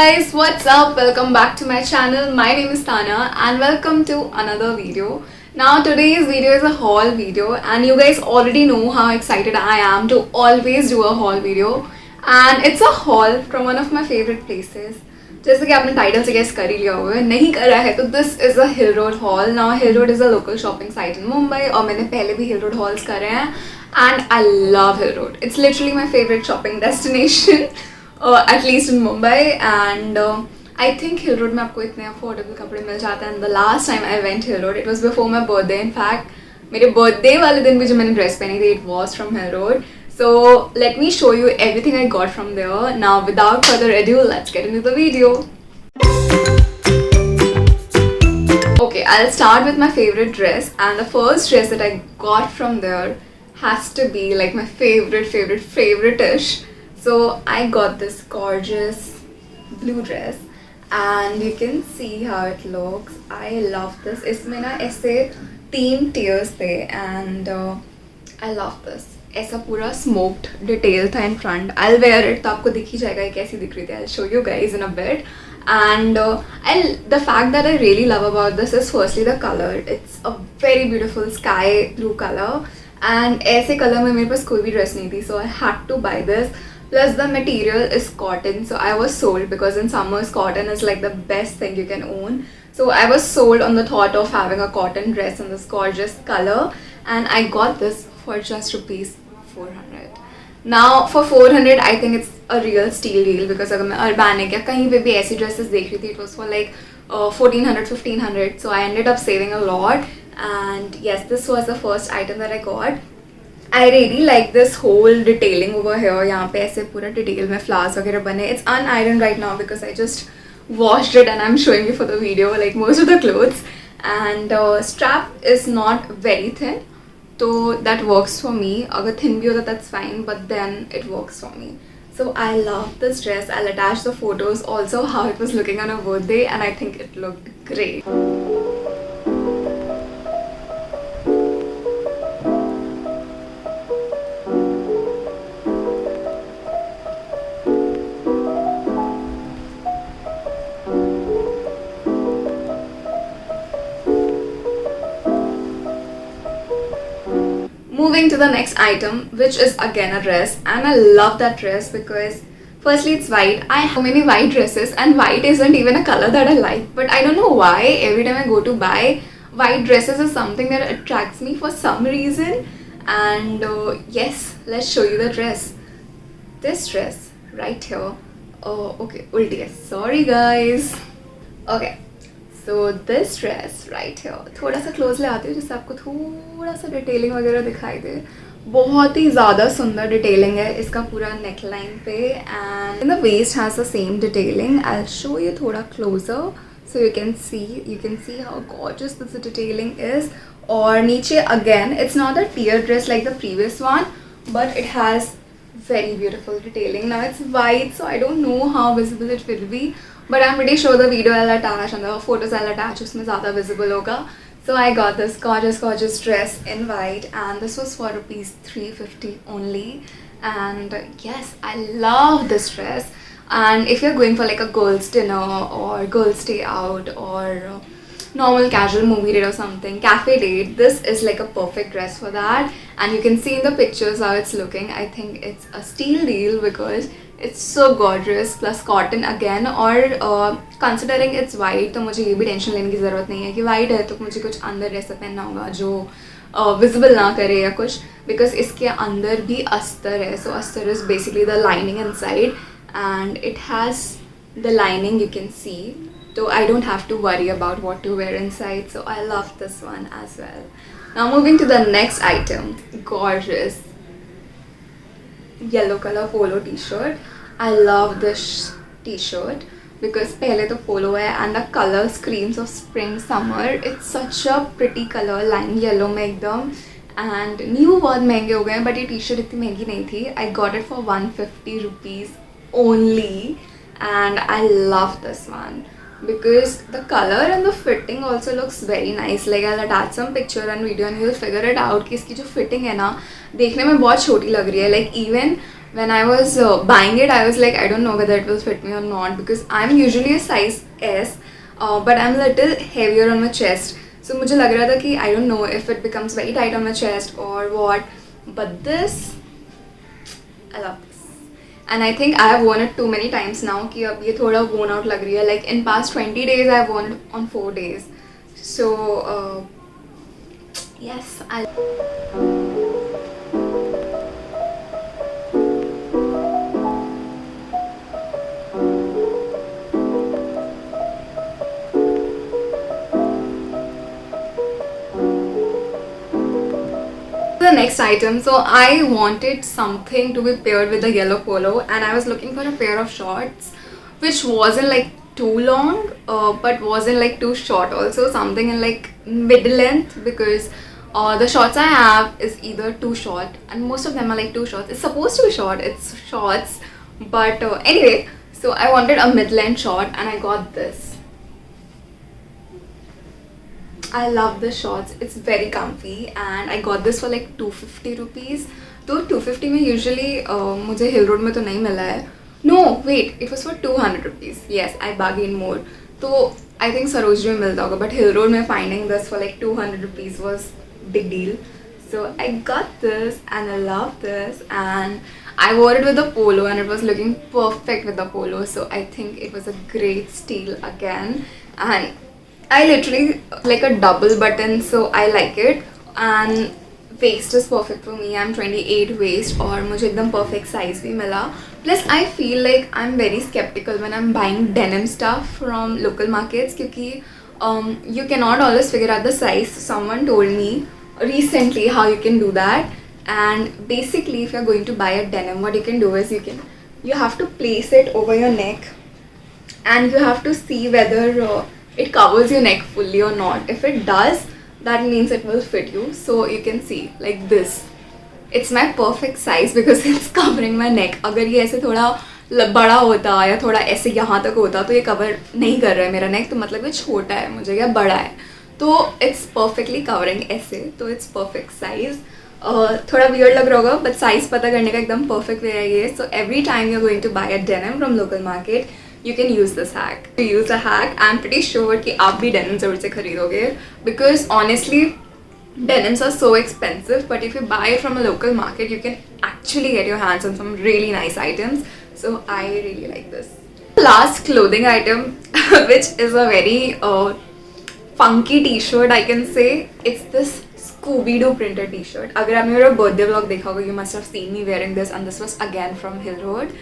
guys, what's up? Welcome back to my channel. My name is Tana and welcome to another video. Now today's video is a haul video and you guys already know how excited I am to always do a haul video, and it's a haul from one of my favorite places. जैसे कि आपने title से guess कर ही लिया होगा, नहीं करा है तो this is a Hill Road haul. Now Hill Road is a local shopping site in Mumbai और मैंने पहले भी हिल रोड हॉल्स करे हैं and I love Hill Road. It's literally my favorite shopping destination, at least in Mumbai. And I think Hill Road में आपको इतने affordable कपड़े मिल जाते हैं. And the last time I went Hill Road, it was before my birthday. In fact, मेरे birthday वाले दिन भी जो मैंने dress पहनी थी, it was from Hill Road. So let me show you everything I got from there. Now, without further ado, let's get into the video. Okay, I'll start with my favorite dress, and the first dress that I got from there has to be like my favorite-ish. So I got this gorgeous blue dress and you can see how it looks. I love this. इसमें ना ऐसे 3 tiers थे and I love this. ऐसा पूरा smoked detail था in front. I'll wear it तो आपको दिख ही जाएगा ये कैसी दिख रही थी. I'll show you guys in a bit. And the fact that I really love about this is firstly the color. It's a very beautiful sky blue color. And ऐसे कलर में मेरे पास कोई भी ड्रेस नहीं थी, so I had to buy this. Plus the material is cotton, so I was sold because in summers cotton is like the best thing you can own. So I was sold on the thought of having a cotton dress in this gorgeous color, and I got this for just rupees 400. Now for 400 I think it's a real steal deal because अगर मैं Urbanic या कहीं पे भी ऐसी dresses देख रही थी, it was for like 1400 1500, so I ended up saving a lot. And yes, this was the first item that I got. I really like this whole detailing over here. यहाँ पे ऐसे पूरा डिटेल में flowers वगैरह बने. It's unironed right now because I just washed it and I'm showing you for the video like most of the clothes. And strap is not very thin, so that works for me. अगर thin भी होता that's fine, but then it works for me. So I love this dress. I'll attach the photos also how it was looking on her birthday, and I think it looked great. Moving to the next item, which is again a dress, and I love that dress because firstly it's white. I have many white dresses and white isn't even a color that I like, but I don't know why every time I go to buy white dresses is something that attracts me for some reason. And yes, let's show you the dress. This dress right here. Oh okay, ulti hai, sorry guys. Okay, so this dress right here, थोड़ा सा close ले आती हूँ जिससे आपको थोड़ा सा detailing वगैरह दिखाई दे. बहुत ही ज़्यादा सुंदर डिटेलिंग है इसका पूरा नेक लाइन पे, and in the waist has the same detailing. I will show you थोड़ा closer so you can see how gorgeous this detailing is. और नीचे again it's not a tier dress like the previous one, but it has very beautiful detailing. Now it's white, so I don't know how visible it will be, but I'm pretty sure the video I'll attach and the photos I'll attach उसमें ज़्यादा visible होगा. So I got this gorgeous dress in white, and this was for rupees 350 only. And yes, I love this dress. And if you're going for like a girls dinner or girls day out or normal casual movie date or something, cafe date, this is like a perfect dress for that. And you can see in the pictures how it's looking. I think it's a steal deal because it's so gorgeous, plus cotton again. और considering it's white, तो मुझे ये भी tension लेने की ज़रूरत नहीं है कि white है तो मुझे कुछ अंदर ऐसा पहनना होगा जो visible ना करे या कुछ, because इसके अंदर भी अस्तर है. So अस्तर is basically the lining inside, and it has the lining you can see. So I don't have to worry about what to wear inside. So I love this one as well. Now moving to the next item, gorgeous yellow color polo t-shirt. I love this t-shirt because पहले तो polo है and the color screams of spring summer. It's such a pretty color, lime yellow में एकदम, and new बहुत महंगे हो गए, but ये t-shirt इतनी महंगी नहीं थी. I got it for 150 rupees only, and I love this one. because the color and the fitting also looks very nice. Like I'll attach some picture and video and you'll figure it out कि इसकी जो fitting है ना देखने में बहुत छोटी लग रही है. Like even when I was buying it, I was like, I don't know whether it will fit me or not, because I'm usually a size S, but I'm a little heavier on my chest. So मुझे लग रहा था कि I don't know if it becomes very tight on my chest or what. But this, I love this. And I think I have worn it too many times now कि अब ये थोड़ा worn out लग रही है. Like in past 20 days, I have worn it on 4 days. So yes, the next item. So I wanted something to be paired with the yellow polo, and I was looking for a pair of shorts which wasn't like too long but wasn't like too short also, something in like mid length, because the shorts I have is either too short, and most of them are like too short. It's supposed to be short, it's shorts, but anyway, so I wanted a mid length short and I got this. I love the shorts, it's very comfy, and I got this for like 250 rupees. तो 250 में usually मुझे हिल Road में तो नहीं मिला है. No, wait, it was for 200 rupees. Yes, I bargained more. तो I think Sarojini में मिलता होगा, but Hill Road में finding this for like 200 rupees was big deal. So I got this and I love this, and I wore it with the polo and it was looking perfect with the polo. So I think it was a great steal again, and I literally like a double button, so I like it. And waist is perfect for me. I'm 28 waist और मुझे एकदम perfect size भी मिला. Plus I feel like I'm very skeptical when I'm buying denim stuff from local markets, क्योंकि you cannot always figure out the size. Someone told me recently how you can do that, and basically if you're going to buy a denim, what you can do is you have to place it over your neck, and you have to see whether it covers your neck fully or not. If it does, that means it will fit you. So you can see like this. It's my perfect size because it's covering my neck. अगर ये ऐसे थोड़ा बड़ा होता या थोड़ा ऐसे यहाँ तक होता तो ये कवर नहीं कर रहा है मेरा नेक, तो मतलब ये छोटा है मुझे या बड़ा है, तो it's perfectly covering ऐसे, तो it's perfect size. थोड़ा weird लग रहा होगा, but size पता करने का एकदम perfect way है ये. So every time you're going to buy a denim from local market, you can use this hack. To use a hack, I'm pretty sure कि आप भी denim ज़रूर से खरीदोगे, because honestly denims are so expensive, but if you buy it from a local market, you can actually get your hands on some really nice items. So I really like this. Last clothing item, which is a very funky t-shirt, I can say. It's this Scooby-Doo printed t-shirt. अगर आपने मेरा birthday vlog देखा होगा, you must have seen me wearing this, and this was again from Hill Road.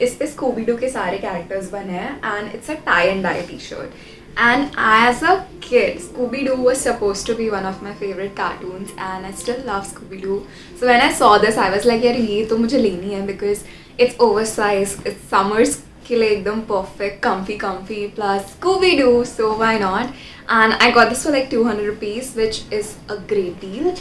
इस पे Scooby-Doo के सारे characters बने हैं, and it's a tie and dye t-shirt. And as a kid, Scooby-Doo was supposed to be one of my favorite cartoons, and I still love Scooby-Doo. So when I saw this, I was like, यार ये तो मुझे लेनी है, because it's oversized, it's summers के लिए एकदम perfect, comfy plus Scooby-Doo, so why not? And I got this for like 200 rupees, which is a great deal.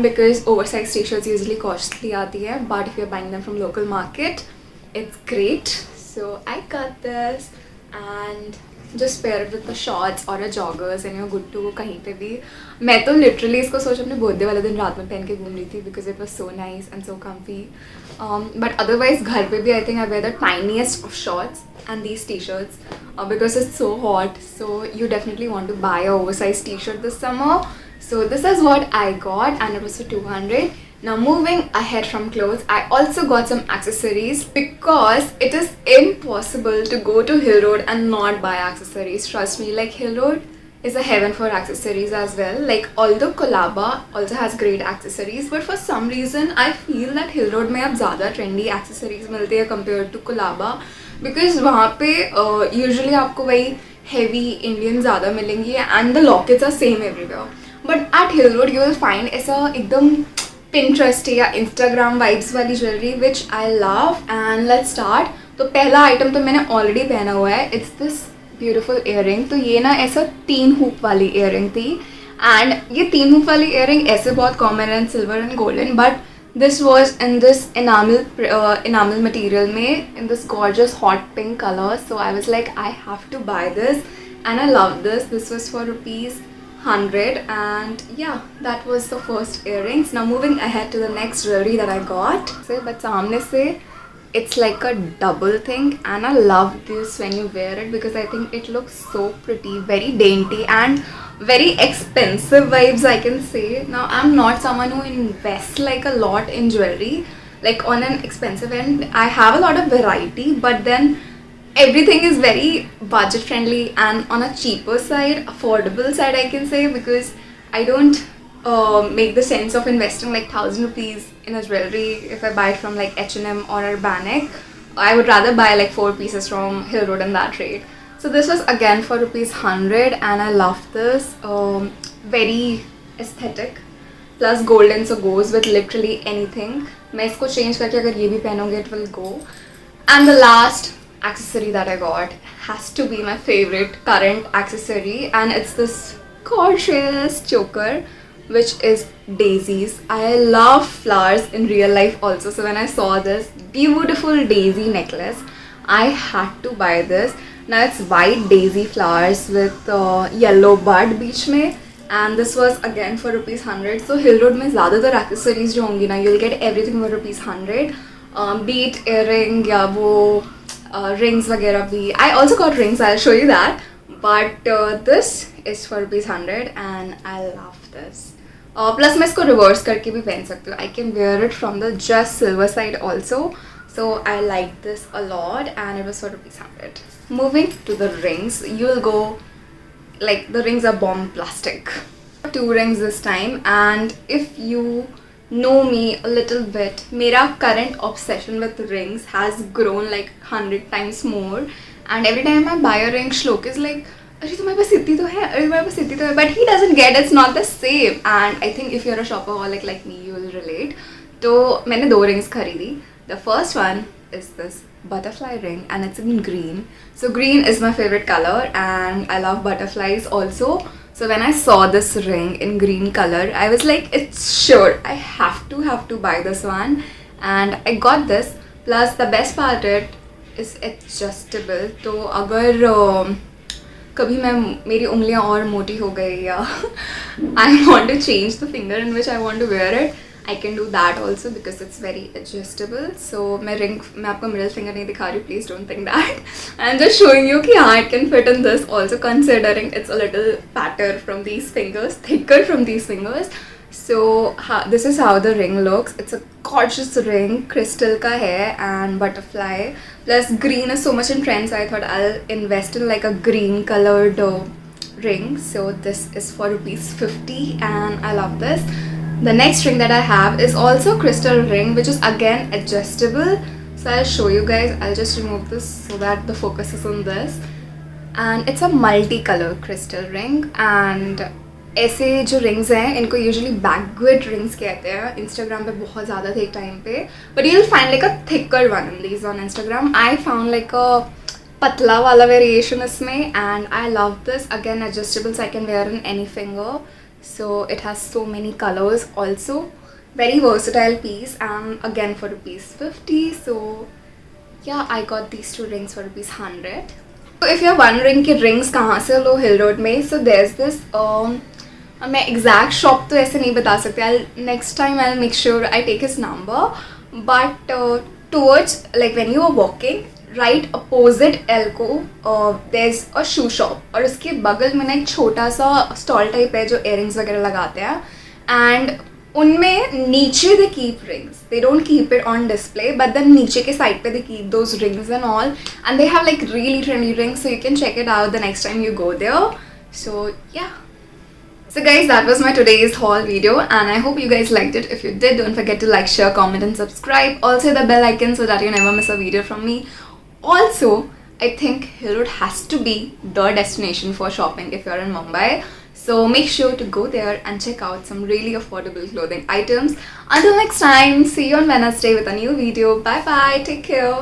Because oversized t-shirts usually costly आती है, but if you're buying them from local market, it's great. So I got this and just pair it with the shorts or a joggers and you're good to go कहीं पे भी. मैं तो literally इसको सोच अपने birthday वाले दिन रात में पहन के घूम रही थी, because it was so nice and so comfy. But otherwise घर पे भी I think I wear the tiniest of shorts and these t-shirts because it's so hot. So you definitely want to buy a oversized t-shirt this summer. So this is what I got, and it was for 200. Now moving ahead from clothes, I also got some accessories, because it is impossible to go to Hill Road and not buy accessories. Trust me, like Hill Road is a heaven for accessories as well. Like although Colaba also has great accessories, but for some reason I feel that Hill Road में अब ज़्यादा trendy accessories मिलते हैं compared to Colaba, because वहाँ पे usually आपको वही heavy Indian ज़्यादा मिलेंगी, and the lockets are same everywhere. But at Hill Road you will find ऐसा एकदम Pinterest या Instagram vibes वाली jewelry, which I love. And let's start. तो पहला item तो मैंने already पहना हुआ है. It's this beautiful earring. तो ये ना ऐसा 3 hoop वाली earring थी, and ये 3 hoop वाली earring ऐसे बहुत common है, silver and golden, but this was in this enamel material में, in this gorgeous hot pink color. So I was like, I have to buy this, and I love this. This was for rupees 100. And yeah, that was the first earrings. Now moving ahead to the next jewelry that I got. But samne se, it's like a double thing, and I love this when you wear it because I think it looks so pretty, very dainty and very expensive vibes, I can say. Now I'm not someone who invests like a lot in jewelry, like on an expensive end. I have a lot of variety, but then everything is very budget friendly and on a cheaper side, affordable side, I can say, because I don't make the sense of investing like 1,000 rupees in a jewelry if I buy it from like H&M or Urbanic. I would rather buy like 4 pieces from Hill Road and that rate. So this was again for rupees 100, and I love this. Very aesthetic. Plus golden, so goes with literally anything. मैं इसको change करके अगर ये भी पहनोगे, it will go. And the last accessory that I got has to be my favorite current accessory, and it's this gorgeous choker, which is daisies. I love flowers in real life also, so when I saw this beautiful daisy necklace, I had to buy this. Now it's white daisy flowers with yellow bud beach mein, and this was again for rupees 100. So Hill Road mein ज़्यादातर accessories जो होंगी ना, you'll get everything for rupees 100. Be it earring या वो rings वगैरह भी. I also got rings, I'll show you that. But this is for rupees 100, and I love this. Plus मैं इसको reverse करके भी पहन सकती हूँ. I can wear it from the just silver side also. So I like this a lot, and it was for rupees 100. Moving to the rings, you'll go like the rings are bomb plastic. 2 rings this time, and if you know me a little bit, mera current obsession with rings has grown like 100 times more, and every time I buy a ring, Shlok is like, अरे तुम्हारे पास इतनी तो है, अरे तुम्हारे पास इतनी तो है, but he doesn't get it's not the same. And I think if you're a shopaholic like me, you will relate. तो मैंने 2 rings खरीदी. The first one is this butterfly ring, and it's in green. So green is my favorite color, and I love butterflies also. So when I saw this ring in green color, I was like, it's sure, I have to buy this one. And I got this. Plus the best part it is adjustable. तो अगर कभी मैं मेरी उंगलियां और मोटी हो गई या I want to change the finger in which I want to wear it, I can do that also because it's very adjustable. So मैं आपको middle finger नहीं दिखा रही हूँ, please don't think that. I'm just showing you कि हाँ, it can fit in this also, considering it's a little fatter from these fingers, thicker from these fingers. So this is how the ring looks. It's a gorgeous ring, crystal का है and butterfly. Plus green is so much in trend, so I thought I'll invest in like a green colored ring. So this is for rupees 50, and I love this. The next ring that I have is also crystal ring, which is again adjustable. So I'll show you guys. I'll just remove this so that the focus is on this. And it's a multi-color crystal ring, and ऐसे जो rings हैं इनको usually backward rings कहते हैं. Instagram पे बहुत ज़्यादा थे एक टाइम पे, but you will find like a thicker one in these on Instagram. I found like अ पतला वाला वेरिएशन इसमें, and I love this. Again adjustable, so I can wear in any finger. So it has so many colours also. Very versatile piece, and again for rupees 50. So yeah, I got these 2 rings for rupees 100. So if you're wondering कि rings कहाँ से लो Hill Road में, so there's this मैं exact shop तो ऐसे नहीं बता सकते. Next time I make sure I take his number. But towards like when you are walking right opposite L को there is a shoe shop, और उसके बगल में ना एक छोटा सा स्टॉल टाइप है जो इयरिंग्स वगैरह लगाते हैं. एंड उनमें नीचे they keep rings, they don't keep it on display, but then नीचे के साइड पे they keep those rings and all, and they have like really trendy rings, so you can check it out the next time you go there. So yeah. So guys, that was my today's haul video, and I hope you guys liked it. If you did, don't forget to like, share, comment and subscribe. Also the bell icon so that you never miss a video from me. Also, I think Hill Road has to be the destination for shopping if you're in Mumbai. So make sure to go there and check out some really affordable clothing items. Until next time, see you on Wednesday with a new video. Bye bye, take care.